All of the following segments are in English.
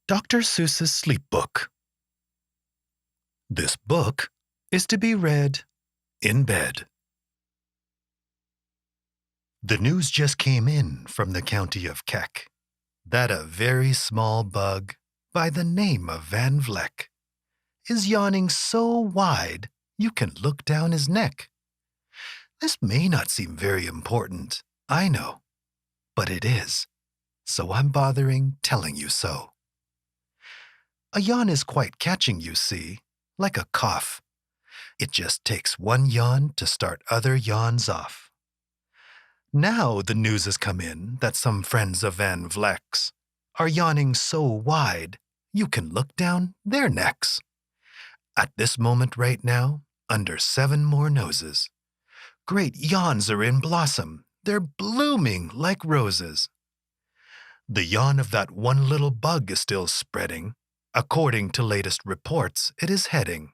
Dr. Seuss's Sleepbook. This book is to be read in bed. The news just came in from the county of Keck that a very small bug by the name of Van Vleck is yawning so wide you can look down his neck. This may not seem very important, I know, but it is, so I'm bothering telling you so. A yawn is quite catching, you see, like a cough. It just takes one yawn to start other yawns off. Now the news has come in that some friends of Van Vleck's are yawning so wide you can look down their necks. At this moment right now, under 7 more noses, great yawns are in blossom. They're blooming like roses. The yawn of that one little bug is still spreading. According to latest reports, it is heading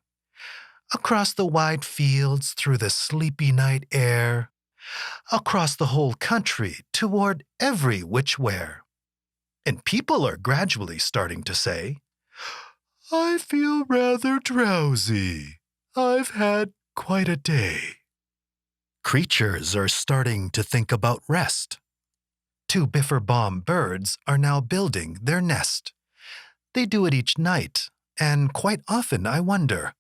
across the wide fields through the sleepy night air, across the whole country toward every which where. And people are gradually starting to say, "I feel rather drowsy. I've had quite a day." Creatures are starting to think about rest. 2 biffer-bomb birds are now building their nest. They do it each night, and quite often I wonder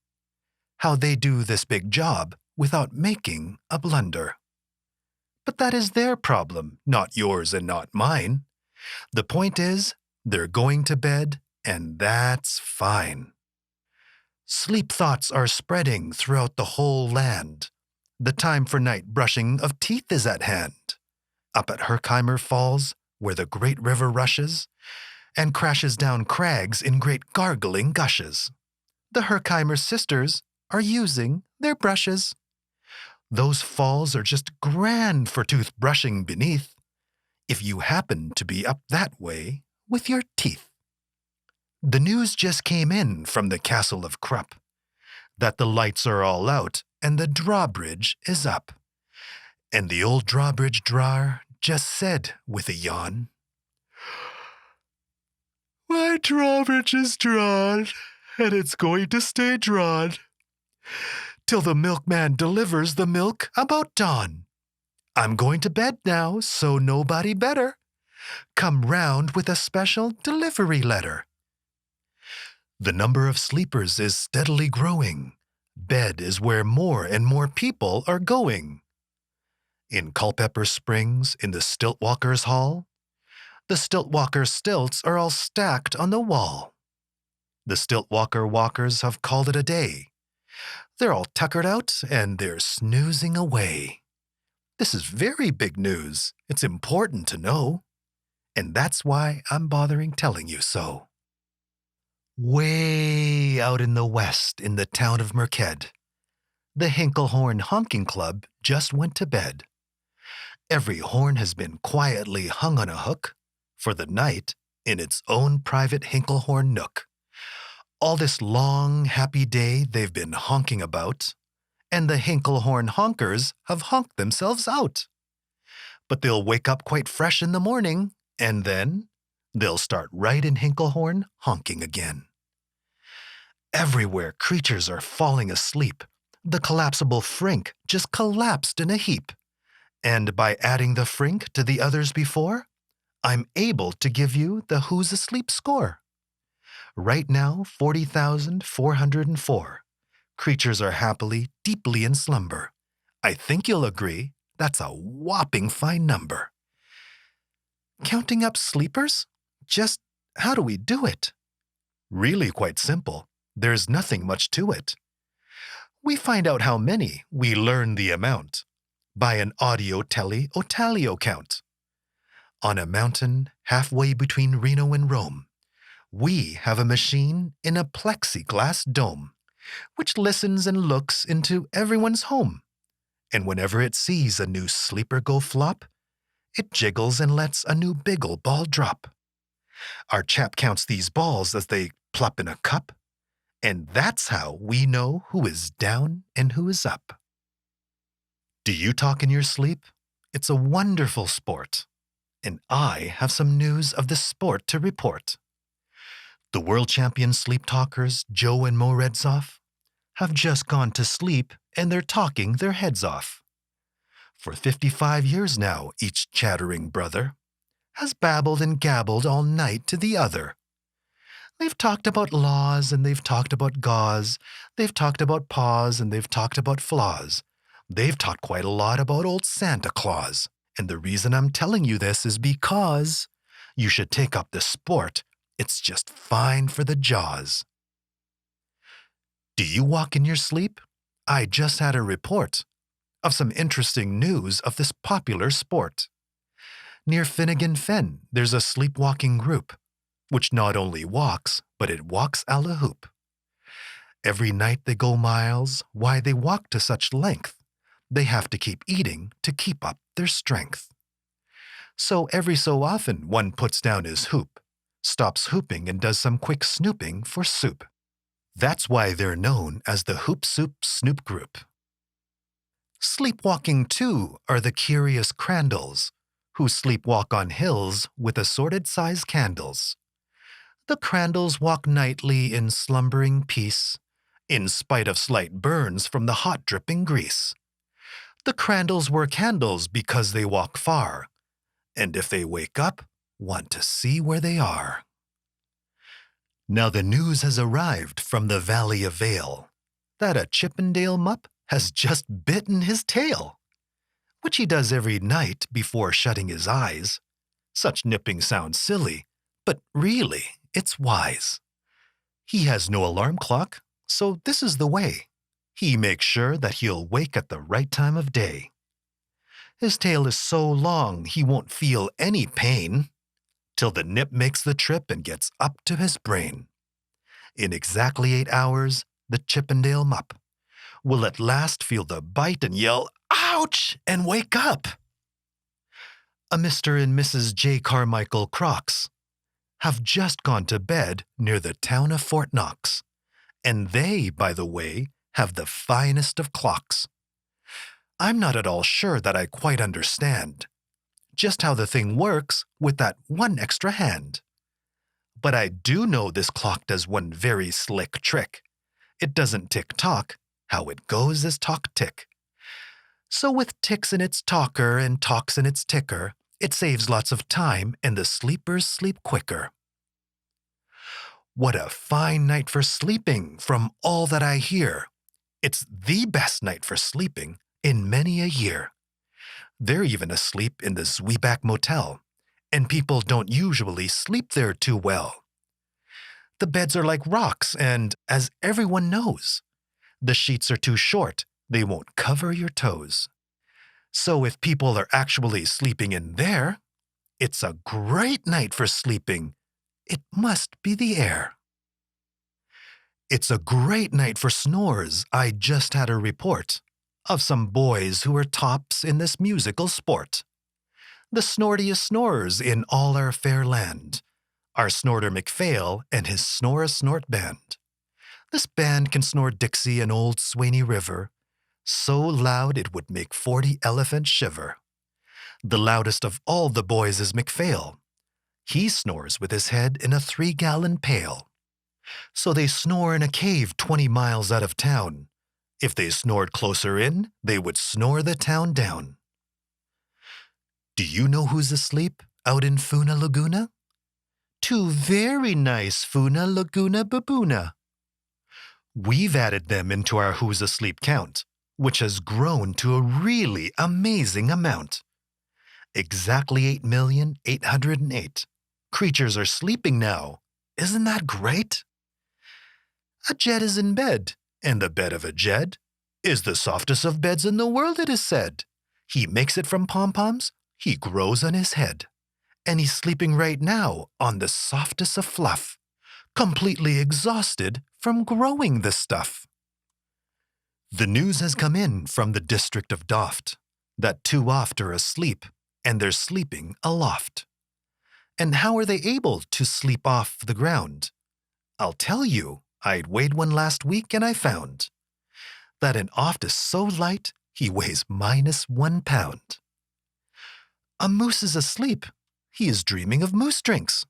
how they do this big job without making a blunder. But that is their problem, not yours and not mine. The point is, they're going to bed, and that's fine. Sleep thoughts are spreading throughout the whole land. The time for night brushing of teeth is at hand. Up at Herkimer Falls, where the great river rushes and crashes down crags in great gargling gushes, the Herkimer sisters are using their brushes. Those falls are just grand for toothbrushing beneath, if you happen to be up that way with your teeth. The news just came in from the castle of Krupp that the lights are all out and the drawbridge is up. And the old drawbridge drawer just said with a yawn, "My drawbridge is drawn, and it's going to stay drawn till the milkman delivers the milk about dawn. I'm going to bed now, so nobody better come round with a special delivery letter." The number of sleepers is steadily growing. Bed is where more and more people are going. In Culpeper Springs, in the Stiltwalkers' Hall, the Stiltwalker stilts are all stacked on the wall. The Stiltwalker walkers have called it a day. They're all tuckered out and they're snoozing away. This is very big news. It's important to know. And that's why I'm bothering telling you so. Way out in the west in the town of Merked, the Hinklehorn Honking Club just went to bed. Every horn has been quietly hung on a hook for the night in its own private Hinklehorn nook. All this long, happy day they've been honking about, and the Hinklehorn honkers have honked themselves out. But they'll wake up quite fresh in the morning, and then they'll start right in Hinklehorn honking again. Everywhere creatures are falling asleep. The collapsible frink just collapsed in a heap. And by adding the frink to the others before, I'm able to give you the Who's Asleep score. Right now, 40,404. Creatures are happily, deeply in slumber. I think you'll agree that's a whopping fine number. Counting up sleepers? Just how do we do it? Really quite simple. There's nothing much to it. We find out how many, we learn the amount by an audio-tele-o-talio count. On a mountain halfway between Reno and Rome, we have a machine in a plexiglass dome, which listens and looks into everyone's home. And whenever it sees a new sleeper go flop, it jiggles and lets a new biggle ball drop. Our chap counts these balls as they plop in a cup, and that's how we know who is down and who is up. Do you talk in your sleep? It's a wonderful sport. And I have some news of the sport to report. The world champion sleep talkers, Joe and Mo Redsoff, have just gone to sleep and they're talking their heads off. For 55 years now, each chattering brother has babbled and gabbled all night to the other. They've talked about laws and they've talked about gauze. They've talked about paws and they've talked about flaws. They've talked quite a lot about old Santa Claus. And the reason I'm telling you this is because you should take up the sport. It's just fine for the jaws. Do you walk in your sleep? I just had a report of some interesting news of this popular sport. Near Finnegan Fen, there's a sleepwalking group, which not only walks, but it walks a la hoop. Every night they go miles. Why they walk to such length? They have to keep eating to keep up their strength. So every so often one puts down his hoop, stops hooping and does some quick snooping for soup. That's why they're known as the Hoop Soup Snoop Group. Sleepwalking, too, are the curious Crandalls, who sleepwalk on hills with assorted-sized candles. The Crandalls walk nightly in slumbering peace, in spite of slight burns from the hot dripping grease. The Crandalls wear candles because they walk far, and if they wake up, want to see where they are. Now the news has arrived from the Valley of Vale that a Chippendale mup has just bitten his tail, which he does every night before shutting his eyes. Such nipping sounds silly, but really, it's wise. He has no alarm clock, so this is the way. He makes sure that he'll wake at the right time of day. His tail is so long he won't feel any pain till the nip makes the trip and gets up to his brain. In exactly 8 hours, the Chippendale mup will at last feel the bite and yell, "Ouch!" and wake up. A Mr. and Mrs. J. Carmichael Crocs have just gone to bed near the town of Fort Knox, and they, by the way, have the finest of clocks. I'm not at all sure that I quite understand just how the thing works with that one extra hand. But I do know this clock does one very slick trick. It doesn't tick-tock. How it goes is talk-tick. So with ticks in its talker and talks in its ticker, it saves lots of time and the sleepers sleep quicker. What a fine night for sleeping, from all that I hear. It's the best night for sleeping in many a year. They're even asleep in the Zweeback Motel, and people don't usually sleep there too well. The beds are like rocks, and as everyone knows, the sheets are too short. They won't cover your toes. So if people are actually sleeping in there, it's a great night for sleeping. It must be the air. It's a great night for snores. I just had a report of some boys who are tops in this musical sport. The snortiest snorers in all our fair land are Snorter McPhail and his Snore-a-Snort band. This band can snore Dixie and Old Swaney River, so loud it would make 40 elephants shiver. The loudest of all the boys is McPhail. He snores with his head in a 3-gallon pail. So they snore in a cave 20 miles out of town. If they snored closer in, they would snore the town down. Do you know who's asleep out in Funa Laguna? 2 very nice Funa Laguna baboona. We've added them into our Who's Asleep count, which has grown to a really amazing amount. Exactly 8,808,000 creatures are sleeping now. Isn't that great? A Jed is in bed, and the bed of a Jed is the softest of beds in the world, it is said. He makes it from pom-poms, he grows on his head, and he's sleeping right now on the softest of fluff, completely exhausted from growing the stuff. The news has come in from the district of Doft that 2 oft are asleep, and they're sleeping aloft. And how are they able to sleep off the ground? I'll tell you, I'd weighed one last week and I found that an oft is so light he weighs -1 pound. A moose is asleep. He is dreaming of moose drinks.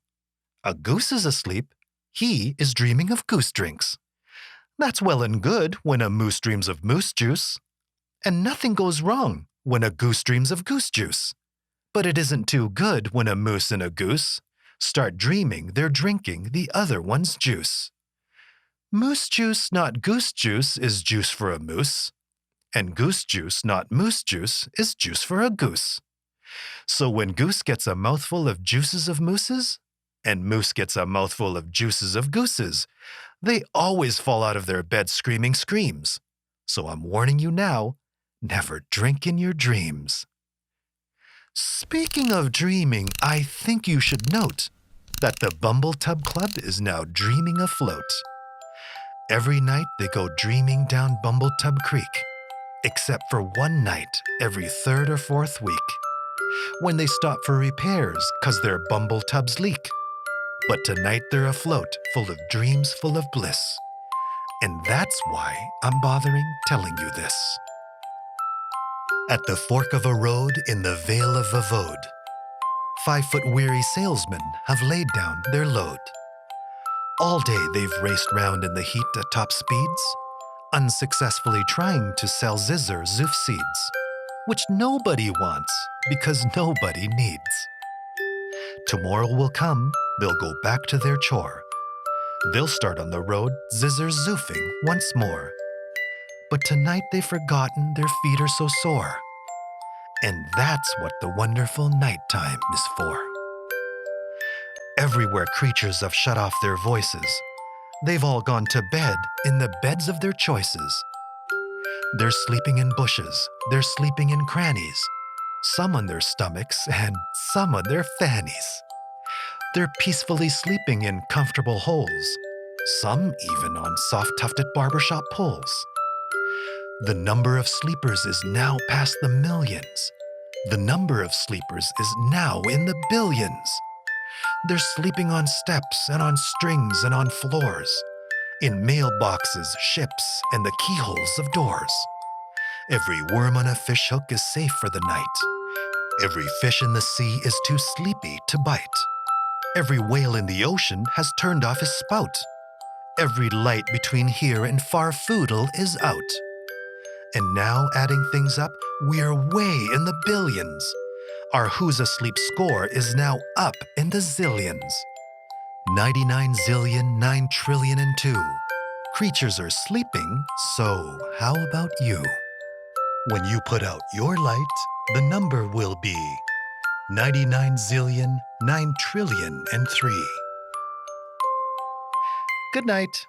A goose is asleep. He is dreaming of goose drinks. That's well and good when a moose dreams of moose juice. And nothing goes wrong when a goose dreams of goose juice. But it isn't too good when a moose and a goose start dreaming they're drinking the other one's juice. Moose juice, not goose juice, is juice for a moose. And goose juice, not moose juice, is juice for a goose. So when goose gets a mouthful of juices of mooses, and moose gets a mouthful of juices of gooses, they always fall out of their bed screaming screams. So I'm warning you now, never drink in your dreams. Speaking of dreaming, I think you should note that the Bumble Tub Club is now dreaming afloat. Every night they go dreaming down Bumble Tub Creek, except for one night every third or fourth week, when they stop for repairs 'cause their Bumble Tubs leak. But tonight they're afloat, full of dreams full of bliss. And that's why I'm bothering telling you this. At the fork of a road in the Vale of Vavode, 5-foot weary salesmen have laid down their load. All day they've raced round in the heat at top speeds, unsuccessfully trying to sell zizzer zoof seeds, which nobody wants because nobody needs. Tomorrow will come, they'll go back to their chore. They'll start on the road zizzer zoofing once more. But tonight they've forgotten their feet are so sore. And that's what the wonderful nighttime is for. Everywhere creatures have shut off their voices. They've all gone to bed in the beds of their choices. They're sleeping in bushes, they're sleeping in crannies, some on their stomachs and some on their fannies. They're peacefully sleeping in comfortable holes, some even on soft-tufted barbershop poles. The number of sleepers is now past the millions. The number of sleepers is now in the billions. They're sleeping on steps and on strings and on floors, in mailboxes, ships, and the keyholes of doors. Every worm on a fishhook is safe for the night. Every fish in the sea is too sleepy to bite. Every whale in the ocean has turned off his spout. Every light between here and Farfoodle is out. And now, adding things up, we're way in the billions. Our Who's Asleep score is now up in the zillions. 99 zillion, 9 trillion and 2. Creatures are sleeping, so how about you? When you put out your light, the number will be 99 zillion, 9 trillion and 3. Good night.